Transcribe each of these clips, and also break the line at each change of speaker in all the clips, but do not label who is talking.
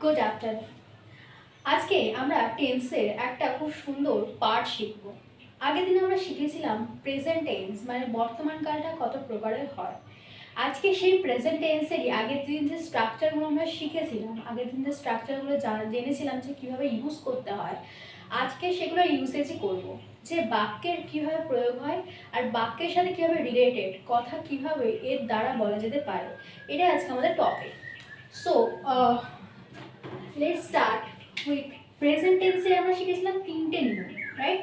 Good afternoon. আজকে আমরা টেন্সের একটা খুব সুন্দর পার্ট শিখব। আগের দিন আমরা শিখেছিলাম প্রেজেন্ট টেন্স মানে বর্তমান কালটা কত প্রকারের হয়। আজকে সেই প্রেজেন্ট টেন্সেরই আগের দিন যে স্ট্রাকচারগুলো আমরা শিখেছিলাম, আগের দিন যে স্ট্রাকচারগুলো জেনেছিলাম যে কীভাবে ইউজ করতে হয়, আজকে সেগুলো ইউসেজই করব। যে বাক্যের কীভাবে প্রয়োগ হয় আর বাক্যের সাথে কীভাবে রিলেটেড কথা কীভাবে এর দ্বারা বলা যেতে পারে, এটাই আজকে আমাদের topic. So let's start with present tense এ আমরা শিখেছিলাম তিনটে নিয়ম, রাইট?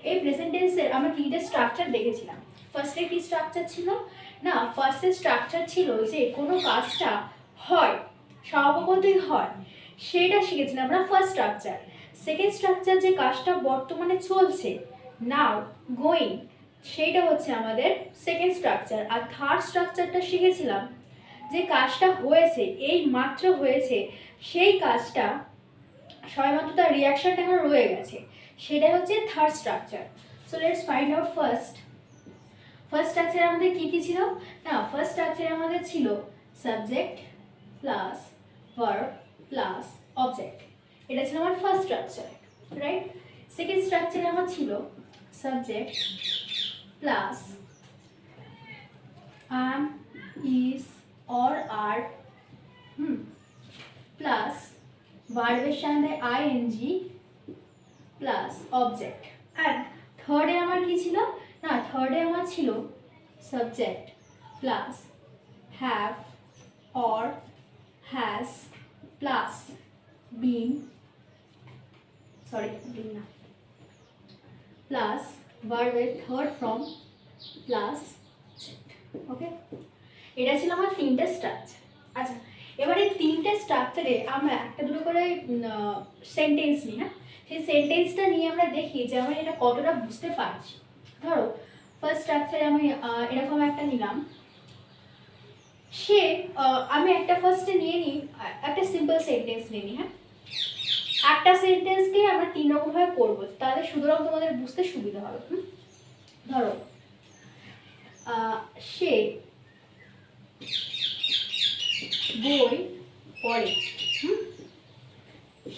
এই প্রেজেন্ট টেন্সের আমরা তিনটে স্ট্রাকচার দেখেছিলাম। ফার্স্টে কি স্ট্রাকচার ছিল না, ফার্স্টের স্ট্রাকচার ছিল যে কোনো কাজটা হয়, স্বভাবতই হয়, সেটা শিখেছিলাম আমরা ফার্স্ট স্ট্রাকচার। সেকেন্ড স্ট্রাকচার যে কাজটা বর্তমানে চলছে, নাও, গোয়িং, সেইটা হচ্ছে আমাদের সেকেন্ড স্ট্রাকচার। আর থার্ড স্ট্রাকচারটা শিখেছিলাম যে কাজটা হয়েছে, এই মাত্র হয়েছে, সেই কাজটা সবেমাত্র তার রিয়াকশনটা এখন রয়ে গেছে, সেটাই হচ্ছে third structure. So let's find out first স্ট্রাকচারে আমাদের কি কি ছিল না, ফার্স্ট স্ট্রাকচারে আমাদের ছিল subject plus verb plus object, এটা ছিল আমার ফার্স্ট স্ট্রাকচার, রাইট? সেকেন্ড স্ট্রাকচারে আমার ছিল subject plus am, is or are plus ভার্বের সাথে ing প্লাস অবজেক্ট। আর থার্ডে আমার কি ছিল না, থার্ডে আমার ছিল subject plus have or has plus been, না, প্লাস ভার্বের থার্ড ফর্ম প্লাস ওকে। এটা ছিল আমার তিনটে স্ট্রাকচার। আচ্ছা, এবারে তিনটে স্ট্রাকচারে আমরা একটা দুটো করে সেন্টেন্স নিই। হ্যাঁ, সেই সেন্টেন্সটা নিয়ে আমরা দেখি যে আমরা এটা কতটা বুঝতে পারছি। ধরো ফার্স্ট স্ট্রাকচারে আমি এরকম একটা নিলাম, আমি একটা ফার্স্টে নিয়ে নিই, একটা সিম্পল সেন্টেন্স নিয়ে নিই। হ্যাঁ, একটা সেন্টেন্সকে আমরা তিন রকমভাবে করবো, তাহলে সুতরাং তোমাদের বুঝতে সুবিধা হবে। ধরো সে বই পড়ে,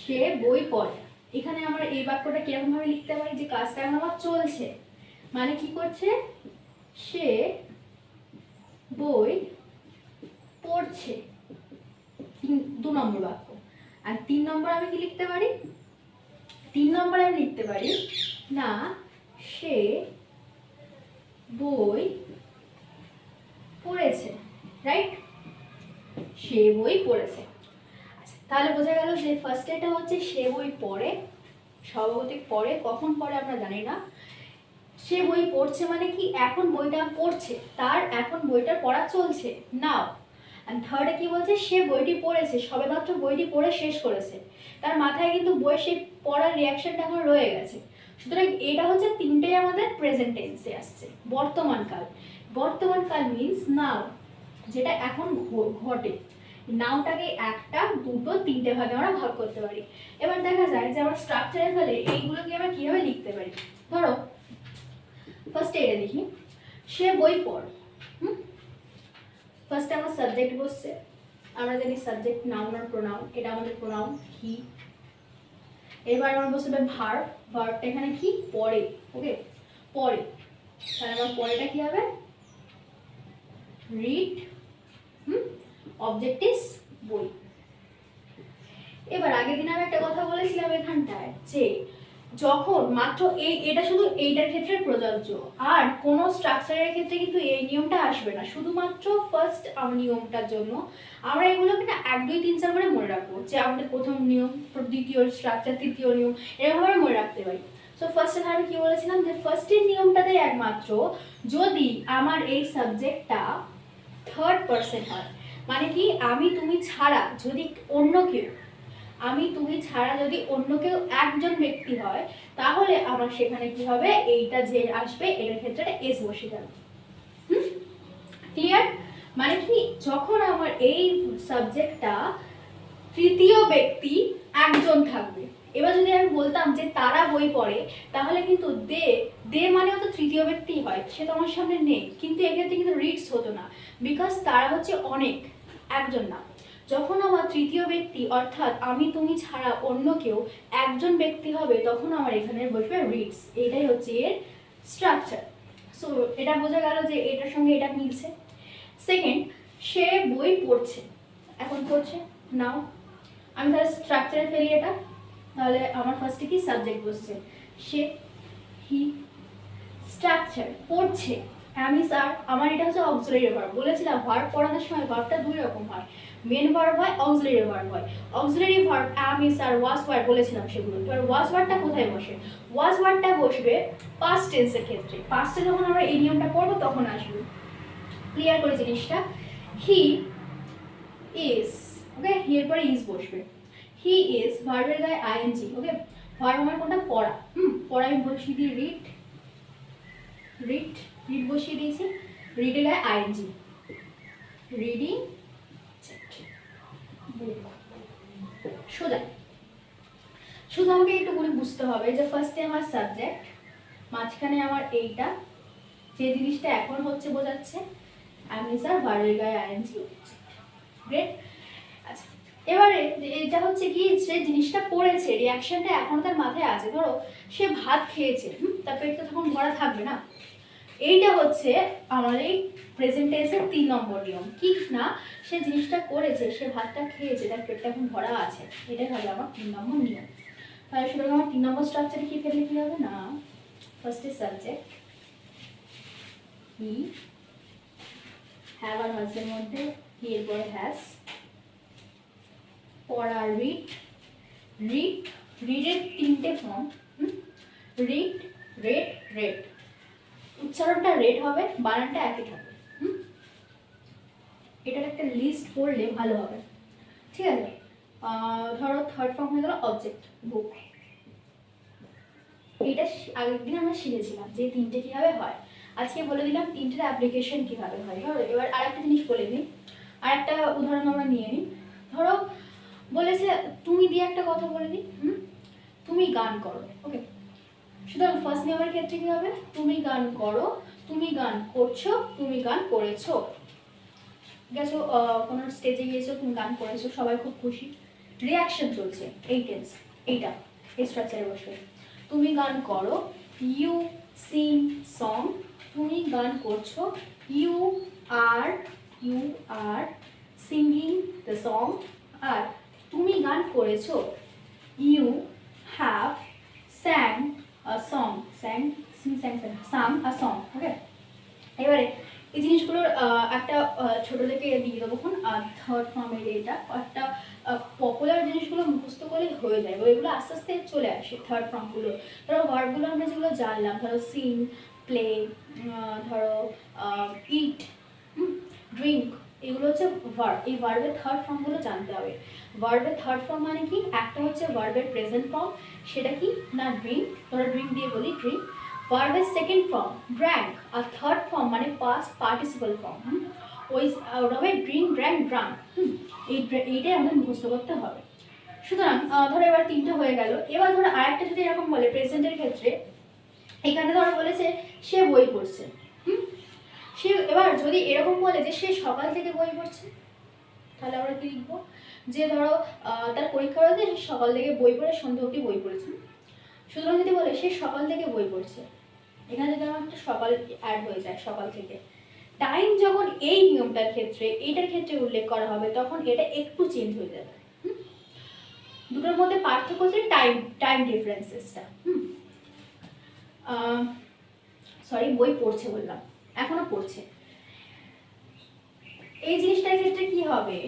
সে বই পড়ে। এখানে আমরা এই বাক্যটা কিরকম ভাবে লিখতে পারি, যে কাজটা এখন আমার চলছে, মানে কি করছে, সে বই পড়ছে, দু নম্বর বাক্য। আর তিন নম্বর আমি কি লিখতে পারি, তিন নম্বরে আমি লিখতে পারি না, সে বই পড়েছে, রাইট? সে বই পড়েছে। আচ্ছা, তাহলে বোঝা গেল যে ফার্স্ট এটা হচ্ছে সে বই পড়ে, স্বভাবতিক পড়ে, কখন পড়ে আমরা জানি না। সে বই পড়ছে মানে কি, এখন বইটা পড়ছে, তার এখন বইটা পড়া চলছে নাও। আর থার্ডে কি বলছে, সে বইটি পড়েছে, সবেমাত্র বইটি পড়ে শেষ করেছে, তার মাথায় কিন্তু বই সেই পড়ার রিয়াকশনটা এখন রয়ে গেছে। সুতরাং এটা হচ্ছে তিনটেই আমাদের প্রেজেন্ট টেন্সে আসছে। বর্তমানকাল, বর্তমানকাল মিন্স নাও, যেটা এখন ঘটে। নাওটাকে একটা, দুটো, তিনটে ভাগে আমরা ভাগ করতে পারি। এবার দেখা যায় যে আমরা স্ট্রাকচারে ফেলে এইগুলোকে আমরা কিভাবে লিখতে পারি। ধরো ফার্স্টে এটা লিখি, সে বই পড়। ফার্স্টে আমার সাবজেক্ট বসছে, আমরা জানি সাবজেক্ট নাউন আর প্রোনাউন, এটা আমাদের প্রোনাউন হি। এবার আমার বসবে ভার্ব, ভার্বটা এখানে কি পড়ে, ওকে, পড়ে। তাহলে আমার পড়েটা কি হবে, রিড, অবজেক্ট ইজ বই। এবার আগের দিন আমি একটা কথা বলেছিলাম এখানটায়, যে যখন মাত্র এটা শুধু এইটার ক্ষেত্রে প্রযোজ্য, আর কোনো স্ট্রাকচারের ক্ষেত্রে কিন্তু এই নিয়মটা আসবে না, শুধুমাত্র ফার্স্ট নিয়মটার জন্য আমরা এগুলোকে না 1 2 3 4 করে মনে রাখবো, যে আমাদের প্রথম নিয়ম, দ্বিতীয় স্ট্রাকচার, তৃতীয় নিয়ম, এরকম আমরা মনে রাখতে পারি। সো ফার্স্টে আমি কি বলেছিলাম, যে ফার্স্টের নিয়মটাতে একমাত্র যদি আমার এই সাবজেক্টটা থার্ড পারসন হয়, মানে কি আমি তুমি ছাড়া যদি অন্য কেউ, আমি তুমি ছাড়া যদি অন্য কেউ একজন ব্যক্তি হয়, তাহলে আমার সেখানে কি হবে, এইটা যে আসবে এটার ক্ষেত্রে এস বসে যাবে। ক্লিয়ার? মানে কি যখন আমার এই সাবজেক্টটা তৃতীয় ব্যক্তি একজন থাকবে, এবার যদি আমি বলতাম যে তারা বই পড়ে, তাহলে কিন্তু দে, দে মানেও তো তৃতীয় ব্যক্তি হয়, সে তো আমার সামনে নেই, কিন্তু এক্ষেত্রে কিন্তু রিডস হতো না, বিকজ তারা হচ্ছে অনেক, একজন না। যখন আমার তৃতীয় ব্যক্তি অর্থাৎ আমি তুমি ছাড়া অন্য কেউ একজন ব্যক্তি হবে, তখন আমার এখানে বসবে রিডস। এটাই হচ্ছে এর স্ট্রাকচার। সো এটা বোঝা গেল যে এটার সঙ্গে এটা মিলছে। সেকেন্ড, সে বই পড়ছে, এখন পড়ছে। নাও আমি তাহলে স্ট্রাকচারে ফেলি এটা, তাহলে আমার ফার্স্টে কি সাবজেক্ট বসছে, সে, হি। স্ট্রাকচার পড়ছে, আমি স্যার, আমার এটা হচ্ছে অক্সিলারি ভার্ব। বলেছিলাম ভার্ব পড়ানোর সময় ভার্বটা দুই রকম হয়, মেন ভার্ব হয়, অক্সিলারি ভার্ব হয়। অক্সিলারি ভার্ব আমি স্যার, ওয়াজ ওয়ার বলেছিলাম সেগুলো। এবার ওয়াজ ওয়ার্ডটা কোথায় বসে? ওয়াজ ওয়ার্ডটা বসবে পাস্ট টেন্সের ক্ষেত্রে। পাস্টে যখন আমরা এই নিয়মটা পড়বো তখন আসবে। ক্লিয়ার করে জিনিসটা? হি ইজ, ওকে, হি এর পরে ইজ বসবে। হি ইজ ভার্বের গায়ে আইএনজি, ওকে। ভার্ব আমার কোনটা? পড়া। পড়া আমি বসিয়ে দিই রিড, রিড, রিড বসিয়ে দিয়েছি, রিডের গায়ে আইএনজি, রিডিং সোজা। শুধু আমাকে একটু করে বুঝতে হবে যে ফার্স্টে আমার সাবজেক্ট, মাঝখানে আমার এইটা, যে জিনিসটা এখন হচ্ছে বোঝাচ্ছে আমি স্যার, ভার্বের গায়ে আইএনজি। গ্রেট। আচ্ছা, এবারে এটা হচ্ছে কি, সে জিনিসটা পড়েছে, রিয়াকশনটা এখনো তার মাথায় আছে। ধরো সে ভাত খেয়েছে, তার পেটটা তখন ভরা থাকবে না। এইটা হচ্ছে আমার এই প্রেজেন্ট টেন্সের 3 নম্বর নিয়ম। কি না, সে জিনিসটা করেছে, সে ভাতটা খেয়েছে, তার পেটটা এখন ভরা আছে, এটাই হবে আমার 3 নম্বর নিয়ম। তাহলে সুতরাং আমার 3 নম্বর স্ট্রাকচারে কি ফেলে কি হবে না, ফার্স্টে সাবজেক্ট হি, হ্যাভ আর হাজের মধ্যে হি এর পরে হ্যাজ, পড়া রিড, রিড, রিডের 3টে ফর্ম, রিড, রেড, রেড। উচ্চারণটা রেড হবে, বানানটা একই থাকবে। এটার একটা লিস্ট পড়লে ভালো হবে, ঠিক আছে? ধরো থার্ড ফর্ম হয়ে গেল অবজেক্ট, বুক। এটা আগের দিন আমরা শিখেছিলাম যে 3টে কীভাবে হয়। আজকে বলে দিলাম 3টের অ্যাপ্লিকেশন কীভাবে হয়। ধরো এবার আরেকটা জিনিস বলে নিই, আর একটা উদাহরণ আমরা নিয়ে নিই। ধরো বলেছে তুমি দিয়ে একটা কথা বলে দিই, তুমি গান করো, ওকে। সুতরাং ফার্স্ট নিয়মের ক্ষেত্রে কী হবে? তুমি গান করো, তুমি গান করছো, তুমি গান করেছো। গেছো কোনো স্টেজে গিয়েছো, তুমি গান করেছো, সবাই খুব খুশি, রিয়াকশন চলছে, এই টেন্স, এইটা এই স্ট্রাকচারে বসবে। তুমি গান করো, ইউ সিং সং, তুমি গান করছো, you are singing the song. আর তুমি গান করেছো, you have sang a song, sang sing sang sung a song, okay. এবারে এই জিনিসগুলোর একটা ছোটো থেকে দিয়ে দেবো। থার্ড ফর্মের এটা একটা পপুলার জিনিসগুলো মুখস্থ করলে হয়ে যায়, এগুলো আস্তে আস্তে চলে আসে থার্ড ফর্মগুলো। ধরো ওয়ার্ডগুলো আমরা যেগুলো জানলাম, ধরো সিং, প্লে, ধরো ইট, ড্রিঙ্ক, এগুলো হচ্ছে ভার্ব। এই ভার্বের থার্ড ফর্মগুলো জানতে হবে। ভার্বের থার্ড ফর্ম মানে কি? একটা হচ্ছে ভার্বের প্রেজেন্ট ফর্ম, সেটা কি না ড্রিঙ্ক, ধরো ড্রিঙ্ক দিয়ে বলি ড্রিঙ্ক। ভার্বের সেকেন্ড ফর্ম ড্র্যাঙ্ক, আর থার্ড ফর্ম মানে পাস্ট পার্টিসিপল ফর্ম, ওই হবে ড্রিঙ্ক, ড্র্যাঙ্ক, ড্রাঙ্ক। এইটাই আমাদের মুখস্থ করতে হবে। সুতরাং ধরো এবার 3টে হয়ে গেল। এবার ধরো আরেকটা যদি এরকম বলে প্রেজেন্টের ক্ষেত্রে, এখানে ধরো বলেছে সে বই পড়ছে, সে এবার যদি এরকম বলে যে সে সকাল থেকে বই পড়ছে, তাহলে আমরা কি লিখবো? যে ধরো তার পরীক্ষা হয়েছে, সে সকাল থেকে বই পড়ে সন্ধ্যা অবধি বই পড়েছে। সুতরাং যদি বলে সে সকাল থেকে বই পড়ছে, এখানে যদি আমার একটা সকাল অ্যাড হয়ে যায়, সকাল থেকে। টাইম যখন এই নিয়মটার ক্ষেত্রে, এইটার ক্ষেত্রে উল্লেখ করা হবে, তখন এটা একটু চেঞ্জ হয়ে যাবে। দুটোর মধ্যে পার্থক্য হচ্ছে টাইম ডিফারেন্সেসটা। সরি, বই পড়ছে বললাম, এখনো পড়ছে। এই জিনিসটার ক্ষেত্রে কি হবে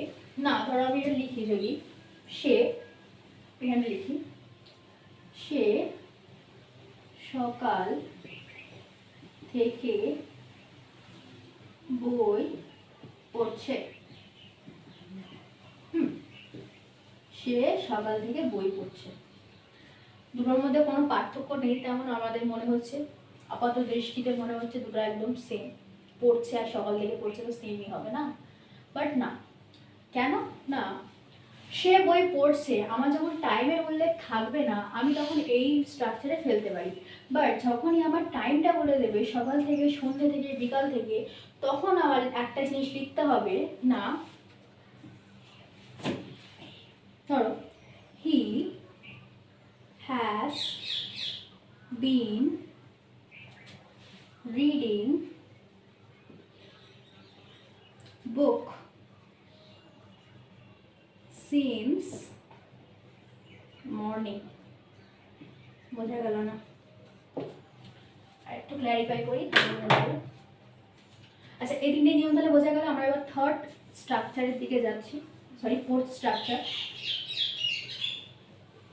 না, ধরো আমি এটা লিখি, যদি সে, এখানে লিখি সে সকাল থেকে বই পড়ছে, সে সকাল থেকে বই পড়ছে। দুটোর মধ্যে কোনো পার্থক্য নেই, তেমন আমাদের মনে হচ্ছে, আপাত দৃষ্টিতে মনে হচ্ছে দুটো একদম সেম। পড়ছে আর সকাল থেকে পড়ছে তো সেমই হবে না, বাট না। কেন না? সে বই পড়ছে, আমার যখন টাইমের উল্লেখ থাকবে না আমি তখন এই স্ট্রাকচারে ফেলতে পারি। বাট যখনই আমার টাইমটা বলে দেবে সকাল থেকে সন্ধ্যে থেকে বিকাল থেকে, তখন আমার একটা জিনিস লিখতে হবে না, ধরো he has been reading book since morning. বোঝা গেল না? আর একটু ক্ল্যারিফাই করি। আচ্ছা, এই তিনটে নিয়ম তাহলে বোঝা গেল। আমরা এবার থার্ড স্ট্রাকচারের দিকে যাচ্ছি, সরি ফোর্থ স্ট্রাকচার।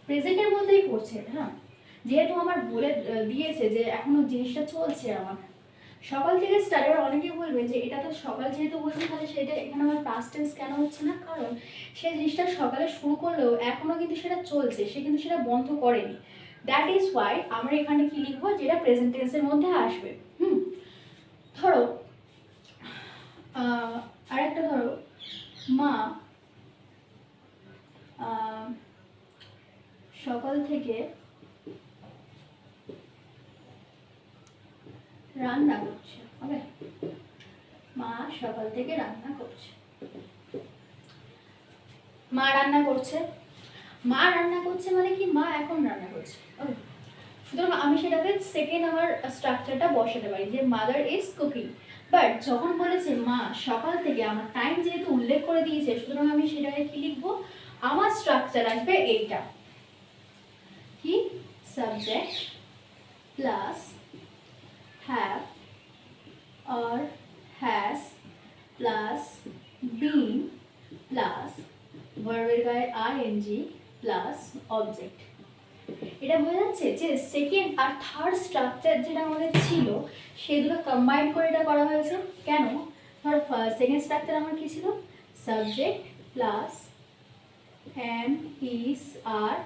প্রেজেন্টের মধ্যেই পড়ছে, হ্যাঁ, যেহেতু আমার বলে দিয়েছে যে এখনো জিনিসটা চলছে আমার সকাল থেকে স্টার্ট। এবার অনেকেই বলবে যে এটা তো সকাল যেহেতু বলছে তাহলে সেটা এখানে আমার পাস্ট টেন্স কেন হচ্ছে না? কারণ সেই জিনিসটা সকালে শুরু করলেও এখনো কিন্তু সেটা চলছে, সে কিন্তু সেটা বন্ধ করেনি। দ্যাট ইজ ওয়াই আমরা এখানে কি লিখবো, যেটা প্রেজেন্ট টেন্সের মধ্যে আসবে। ধরো আরেকটা ধরো, মা সকাল থেকে রান্না করছে। ওকে, মা সকাল থেকে রান্না করছে। মা রান্না করছে, মা রান্না করছে মানে কি, মা এখন রান্না করছে। ওকে, সুতরাং আমি সেটাতে সেকেন্ড আমার স্ট্রাকচারটা বসাতে পারি যে মাদার ইজ কুকিং। বাট যখন বলেছে মা সকাল থেকে, আমার টাইম যেহেতু উল্লেখ করে দিয়েছে, সুতরাং আমি সেটাকে কি লিখবো, আমার স্ট্রাকচার আসবে এইটা, কি subject plus have or has plus been plus ভার্বের গায়ে ing প্লাস অবজেক্ট। এটা বোঝা যাচ্ছে যে সেকেন্ড আর থার্ড স্ট্রাকচার যেটা আমাদের ছিল সেই দুটো কম্বাইন করে এটা করা হয়েছে। কেন? ধরো সেকেন্ড স্ট্রাকচার আমার কি ছিল, subject plus am is are,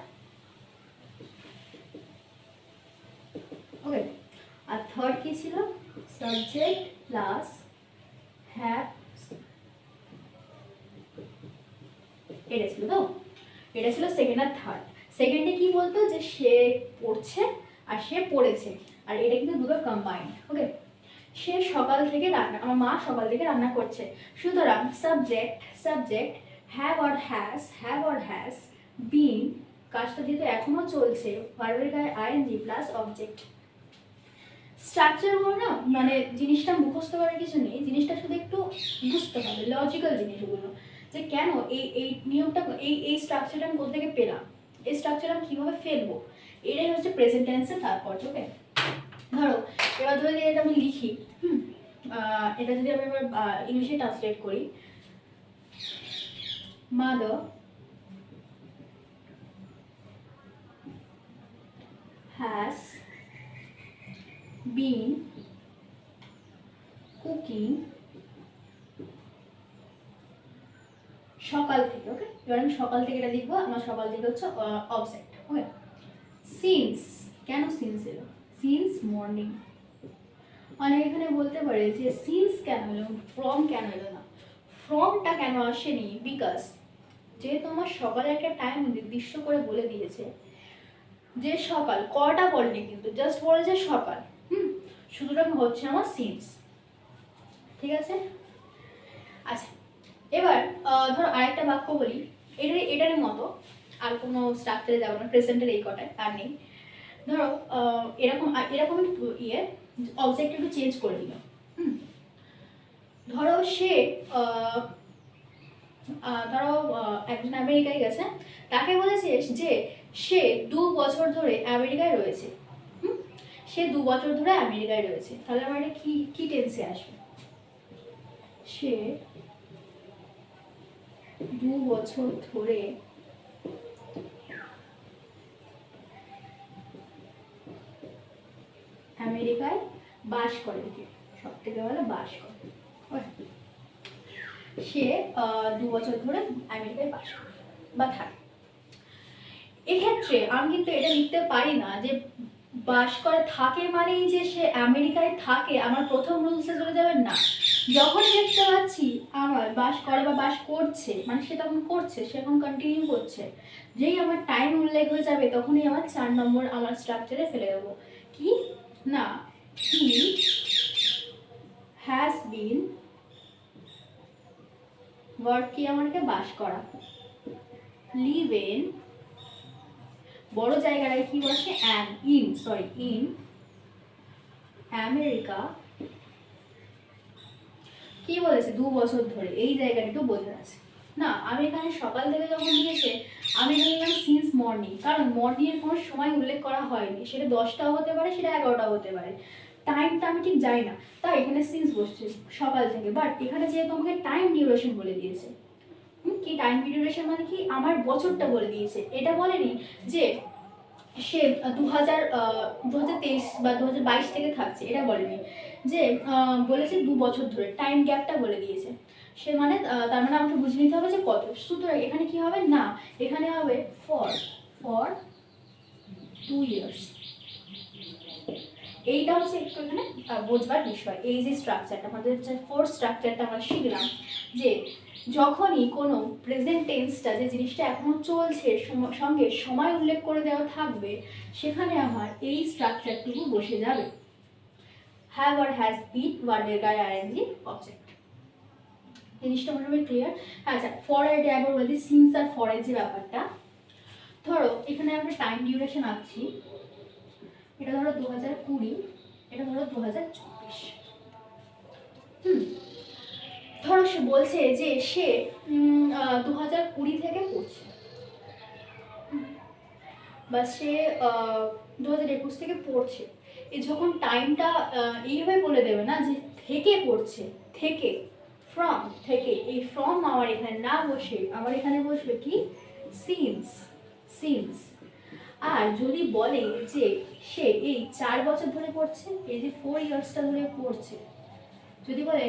okay, আর থার্ড কি ছিল, সাবজেক্ট প্লাস হ্যাভ। এটা ছিল তো, এটা ছিল সেকেন্ড আর থার্ড। সেকেন্ডে কি বলতো যে সে পড়ছে আর সে পড়েছে, আর এটা কিন্তু দুটো কম্বাইন্ড। ওকে, সে সকাল থেকে রান্না, আমার মা সকাল থেকে রান্না করছে। সুতরাং subject have or has been, কাজটা যেহেতু এখনো চলছে, ভার্বের গায়ে আইএনজি প্লাস অবজেক্ট। স্ট্রাকচারগুলো না মানে জিনিসটা মুখস্থ করার কিছু নেই, জিনিসটা শুধু একটু বুঝতে হবে, লজিক্যাল জিনিসগুলো, যে কেন এই নিয়মটা, এই স্ট্রাকচারটা আমি কোথা থেকে পেলাম, এই স্ট্রাকচার আমি কীভাবে ফেলবো, এটাই হচ্ছে প্রেজেন্ট টেন্সের তাৎপর্য। ওকে, ধরো এবার ধরে দিয়ে এটা আমি লিখি, এটা যদি আমি এবার ইংলিশে ট্রান্সলেট করি, মাদার হ্যাজ been cooking সকাল থেকে। ওকে, এবার আমি সকাল থেকে এটা লিখবো, আমার সকাল থেকে হচ্ছে অবজেক্ট। ওকে, সিন্স, কেন সিন্স এলো, সিন্স মর্নিং। অনেক এখানে বলতে পারে যে সিন্স কেন এলো, ফ্রম কেন এলো না। ফ্রমটা কেন আসেনি, বিকজ যেহেতু আমার সকালে একটা টাইম নির্দিষ্ট করে বলে দিয়েছে যে সকাল, কটা বলেনি কিন্তু, জাস্ট বলেছে সকাল। সুতরাং হচ্ছে আমার সিন্স। ঠিক আছে, আচ্ছা এবার ধরো আরেকটা বাক্য বলি, এটার মতো, আর কোনো স্ট্রাকচারে যাবো না, প্রেজেন্টের এই কটায় আর নেই। ধরো এরকম অবজেক্ট একটু চেঞ্জ করে দিল। ধরো সে ধরো একজন আমেরিকায় গেছে, তাকে বলেছে যে সে 2 বছর ধরে আমেরিকায় রয়েছে। সে 2 বছর ধরে আমেরিকায় রয়েছে, তাহলে আমার এটা কি টেন্সে আসবে, সে 2 বছর ধরে আমেরিকায় বাস করে, সব থেকে ভালো বাস করে। সে 2 বছর ধরে আমেরিকায় বাস করে বা থাকে। এক্ষেত্রে আমি কিন্তু এটা লিখতে পারি না যে বাস করে থাকে মানেই যে সে আমেরিকায় থাকে, আমার প্রথম রুলসে চলে যাবেন না। যখন দেখতে পাচ্ছি আমার বাস করে বা বাস করছে, মানে সে তখন করছে, সে এখন কন্টিনিউ করছে, যেই আমার টাইম উল্লেখ হয়ে যাবে তখনই আমার 4 নম্বর আমার স্ট্রাকচারে ফেলে দেবো কি না, হি হ্যাজ বিন, ওয়ার্ড কি আমাকে বাস করা, লিভ ইন, বড় জায়গাটায় কি বসে an, in sorry in America, কি বলেছে 2 বছর ধরে, এই জায়গাটা একটু বোঝা আছে না। আমি এখানে সকাল থেকে যখন দিয়েছে আমি এখানে লিখলাম সিন্স মর্নিং, কারণ মর্নিং এর কোনো সময় উল্লেখ করা হয়নি, সেটা 10টাও হতে পারে, সেটা 11টাও হতে পারে, টাইমটা আমি ঠিক জানি না, তাই এখানে সিন্স বসছে সকাল থেকে। বাট এখানে যেহেতু আমাকে টাইম ডিউরেশন বলে দিয়েছে, কি টাইম ডিউরেশন মানে কি আমার বছরটা বলে দিয়েছে, এটা বলেনি যে সে 2023 বা 2022 থেকে থাকছে, এটা বলেনি, যে বলেছে 2 বছর ধরে, টাইম গ্যাপটা বলে দিয়েছে। সে মানে তার মানে আমাকে বুঝে নিতে হবে যে কত। সুতরাং এখানে কি হবে না, এখানে হবে ফর 2 ইয়ার্স। এইটা হচ্ছে একটু এখানে বোঝবার বিষয়। এই যে স্ট্রাকচারটা আমাদের, যে ফোর্থ স্ট্রাকচারটা আমরা শিখলাম, যে যখনই কোনো প্রেজেন্ট টেন্সটা, যে জিনিসটা এখনো চলছে, সঙ্গে সময় উল্লেখ করে দেওয়া থাকবে, সেখানে আমার এই স্ট্রাকচারটুকু বসে যাবে, হ্যাভ আর হ্যাজ বিন, ওয়ার্ডের গায়ে আইএনজি অবজেক্ট। জিনিসটা মোটামুটি ক্লিয়ার। আচ্ছা, ফর এটা একবার বলছি, সিন্স আর ফরের যে ব্যাপারটা, ধরো এখানে আমরা টাইম ডিউরেশন আঁকছি, এটা ধরো 2020, এটা ধরো 2024। ধরো সে বলছে যে সে 2020 থেকে পড়ছে, বা সে 2021 থেকে পড়ছে। এই যখন টাইমটা এইভাবে বলে দেবে না যে থেকে পড়ছে, থেকে, ফ্রম, থেকে, এই ফ্রম আমার এখানে না বসে আমার এখানে বসবে কি সিন্স, সিন্স। আর যদি বলে যে সে এই 4 বছর ধরে পড়ছে, এই যে 4 ইয়ার্সটা ধরে পড়ছে, যদি বলে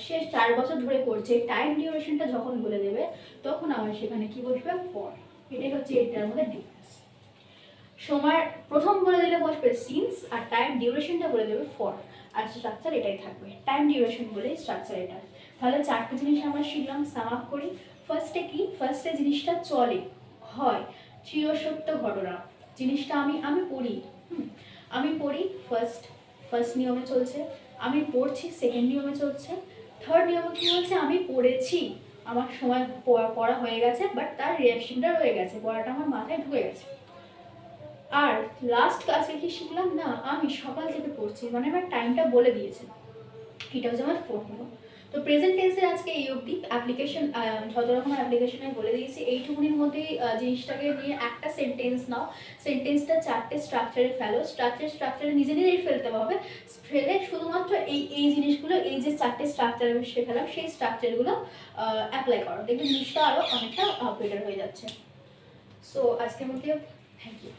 সে 4 বছর ধরে পড়ছে, টাইম ডিউরেশনটা যখন বলে দেবে তখন আমার সেখানে কি বসবে ফর। এটাই হচ্ছে এটার মধ্যে ডিফারেন্স। সময় প্রথম বলে দিলে বসবে সিন্স, আর টাইম ডিউরেশনটা বলে দেবে ফর, আর স্ট্রাকচার এটাই থাকবে, টাইম ডিউরেশন বলে স্ট্রাকচার এটা। তাহলে 4টে জিনিস আমরা শিখলাম, সাম আপ করি। ফার্স্টে কি, ফার্স্টে জিনিসটা চলে, হয়, চিরসত্য ঘটনা, জিনিসটা আমি পড়ি, আমি পড়ি, ফার্স্ট নিয়মে চলছে, আমি পড়ছি সেকেন্ড নিয়মে চলছে, থার্ড নিয়মে কি বলছে আমি পড়েছি, আমার সময় পড়া হয়ে গেছে, বাট তার রিয়াকশনটা রয়ে গেছে, পড়াটা আমার মাথায় ঢুকে গেছে। আর লাস্ট কাছে কি শিখলাম না, আমি সকাল থেকে পড়ছি, মানে আমার টাইমটা বলে দিয়েছে, এটা হচ্ছে আমার ফোর্থ নিয়ম। তো প্রেজেন্ট টেন্সের আজকে এই অবধি। অ্যাপ্লিকেশন যত রকম অ্যাপ্লিকেশনে বলে দিয়েছি, এইটুকুনির মধ্যেই জিনিসটাকে নিয়ে একটা সেন্টেন্স নাও, সেন্টেন্সটা 4টে স্ট্রাকচারে ফেলো, স্ট্রাকচারে নিজে নিজেই ফেলতে হবে, ফেলে শুধুমাত্র এই জিনিসগুলো, এই যে 4টে স্ট্রাকচার আমি শেখালাম সেই স্ট্রাকচারগুলো অ্যাপ্লাই করো, দেখবে জিনিসটা আরও অনেকটা বেটার হয়ে যাচ্ছে। সো আজকের মধ্যে থ্যাংক ইউ।